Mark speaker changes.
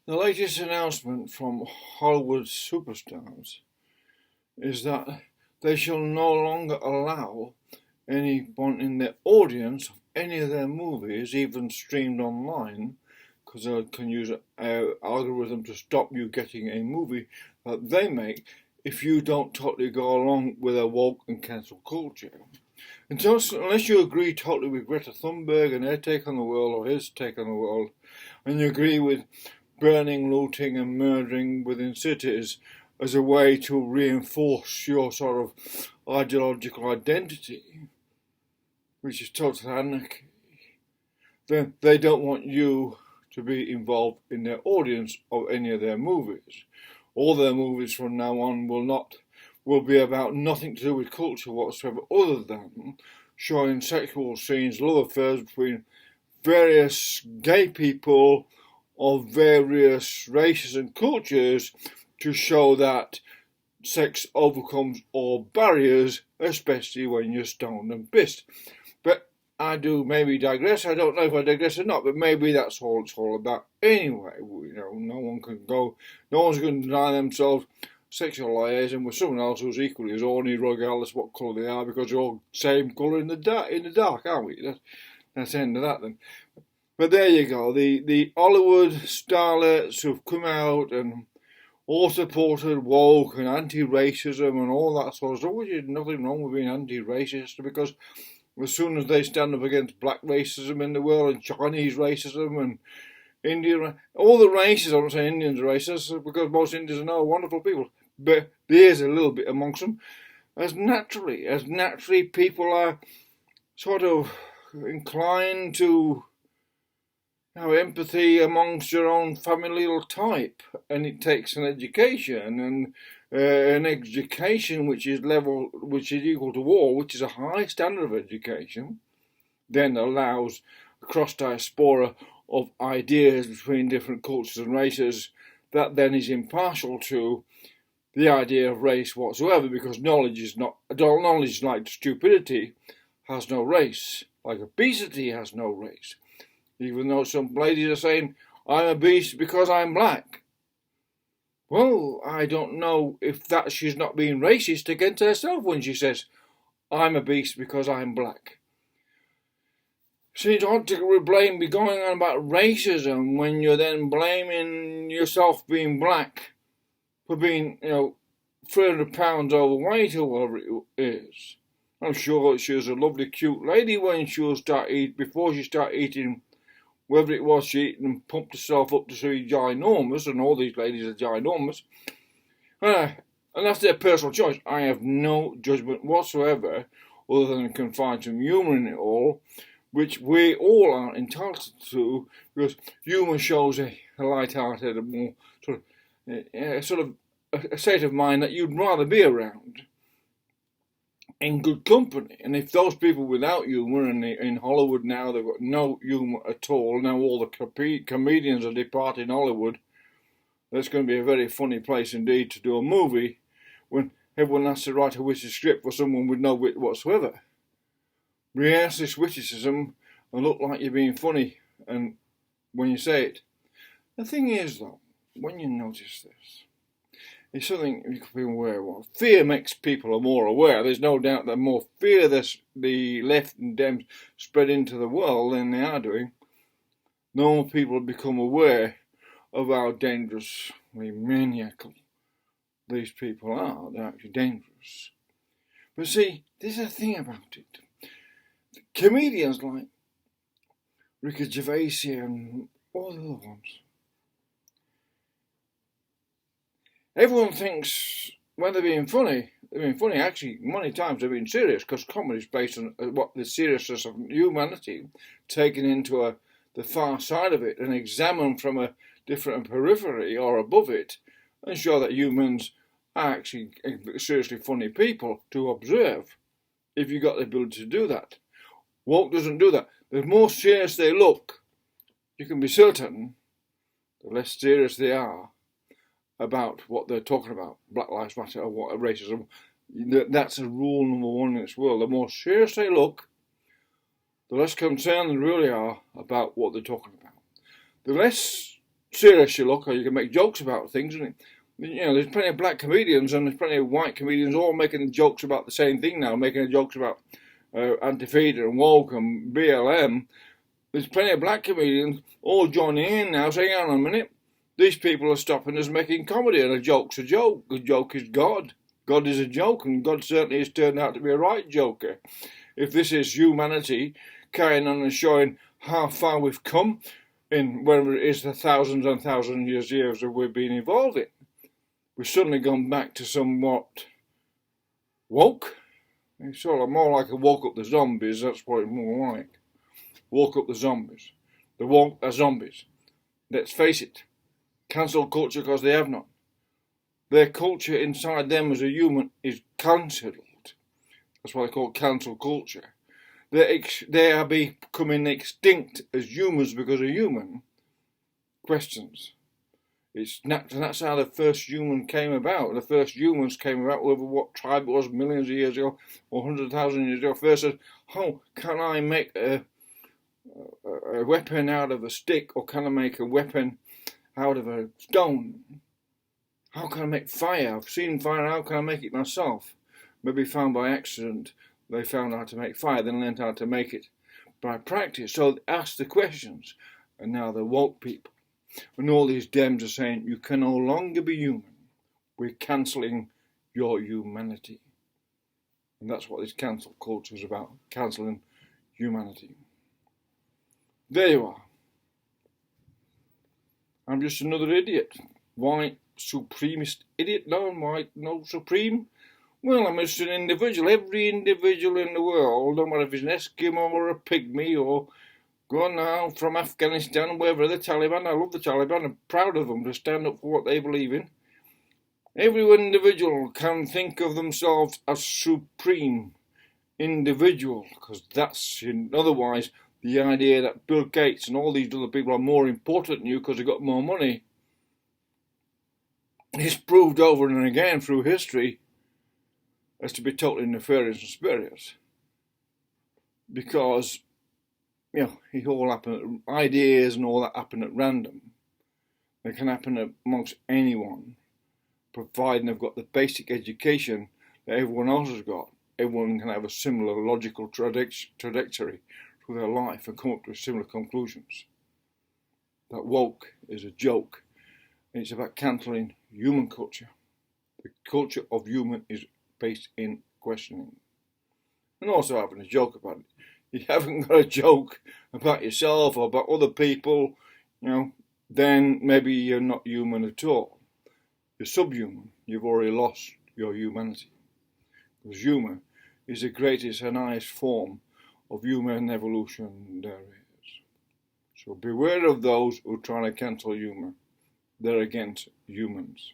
Speaker 1: The latest announcement from Hollywood superstars is that they shall no longer allow anyone in their audience of any of their movies, even streamed online, because they can use an algorithm to stop you getting a movie that they make if you don't totally go along with their woke and cancel culture. And just, unless you agree totally with Greta Thunberg and her take on the world or his take on the world, and you agree with burning, looting, and murdering within cities as a way to reinforce your sort of ideological identity, which is total anarchy, then they don't want you to be involved in their audience of any of their movies. All their movies from now on will be about nothing to do with culture whatsoever, other than showing sexual scenes, love affairs between various gay people of various races and cultures to show that sex overcomes all barriers, especially when you're stoned and pissed. But I do maybe digress. I don't know if I digress or not, but maybe that's all it's all about anyway. No one's going to deny themselves sexual liaison with someone else who's equally as horny, regardless what colour they are, because you're all same colour in the dark, aren't we? That's the end of that then. But there you go, the Hollywood starlets who've come out and all supported woke and anti-racism and all that sort of stuff, which is nothing wrong with being anti-racist, because as soon as they stand up against black racism in the world and Chinese racism and Indian, all the races, I'm not saying Indians are racist, because most Indians are no wonderful people, but there's a little bit amongst them, as naturally people are sort of inclined to have empathy amongst your own familial type, and it takes an education and an education which is equal to war, which is a high standard of education, then allows a cross diaspora of ideas between different cultures and races that then is impartial to the idea of race whatsoever, because knowledge is like stupidity has no race, like obesity has no race. Even though some ladies are saying, I'm a beast because I'm black. Well, I don't know if she's not being racist against herself when she says, I'm a beast because I'm black. Seems odd to be going on about racism when you're then blaming yourself being black for being, 300 pounds overweight or whatever it is. I'm sure she was a lovely, cute lady when before she started eating whatever it was she ate and pumped herself up to be ginormous, and all these ladies are ginormous. And that's their personal choice. I have no judgment whatsoever, other than can find some humour in it all, which we all are entitled to, because humour shows a light-hearted and more sort of a state of mind that you'd rather be around in good company. And if those people without humour, and in Hollywood now they've got no humour at all, now all the comedians are departing Hollywood, that's going to be a very funny place indeed to do a movie when everyone has to write a witty script for someone with no wit whatsoever. Rehearse this witticism and look like you're being funny and when you say it. The thing is though, when you notice this, it's something you can be aware of. Fear makes people more aware. There's no doubt that more fear the left and Dems spread into the world than they are doing, the more people become aware of how dangerously maniacal these people are. They're actually dangerous. But see, there's a thing about it. Comedians like Ricky Gervais and all the other ones, everyone thinks when they're being funny, actually many times they're being serious, because comedy is based on what the seriousness of humanity taken into the far side of it and examined from a different periphery or above it, and show that humans are actually seriously funny people to observe if you've got the ability to do that. Woke doesn't do that. The more serious they look, you can be certain the less serious they are about what they're talking about, Black Lives Matter or what racism. That's a rule number one in this world. The more serious they look, the less concerned they really are about what they're talking about. The less seriously look, or you can make jokes about things, and there's plenty of black comedians and there's plenty of white comedians all making jokes about the same thing now, making jokes about Antifa and woke and BLM. There's plenty of black comedians all joining in now, saying, hang on a minute, these people are stopping us making comedy, and a joke's a joke. A joke is God. God is a joke, and God certainly has turned out to be a right joker. If this is humanity carrying on and showing how far we've come in whatever it is the thousands and thousands of years that we've been evolving, we've suddenly gone back to somewhat woke. It's sort of more like a woke up the zombies, that's what it's more like. Woke up the zombies. The woke are zombies. Let's face it. Cancel culture because they have none. Their culture inside them as a human is cancelled. That's why they call it cancel culture. They are becoming extinct as humans because of human questions. That's how the first human came about. The first humans came about over what tribe it was millions of years ago or 100,000 years ago. First said, how can I make a weapon out of a stick, or can I make a weapon out of a stone? How can I make fire? I've seen fire, how can I make it myself? Maybe found by accident. They found how to make fire, then learned how to make it by practice. So ask the questions. And now the woke people and all these Dems are saying, you can no longer be human. We're cancelling your humanity. And that's what this cancel culture is about, cancelling humanity. There you are. I'm just another idiot. White supremacist idiot? No, white, no supreme. Well, I'm just an individual. Every individual in the world, no matter if he's an Eskimo or a pygmy or gone now from Afghanistan, wherever, the Taliban. I love the Taliban. I'm proud of them to stand up for what they believe in. Every individual can think of themselves as supreme individual, because that's, otherwise, the idea that Bill Gates and all these other people are more important than you because they've got more money is proved over and again through history as to be totally nefarious and spurious. Because, it all happened, ideas and all that happen at random. They can happen amongst anyone, providing they've got the basic education that everyone else has got. Everyone can have a similar logical trajectory through their life and come up to similar conclusions. That woke is a joke, and it's about cancelling human culture. The culture of human is based in questioning. And also having a joke about it. You haven't got a joke about yourself or about other people, then maybe you're not human at all. You're subhuman. You've already lost your humanity. Because humour is the greatest and highest form of human evolution there is. So beware of those who are trying to cancel humour. They're against humans.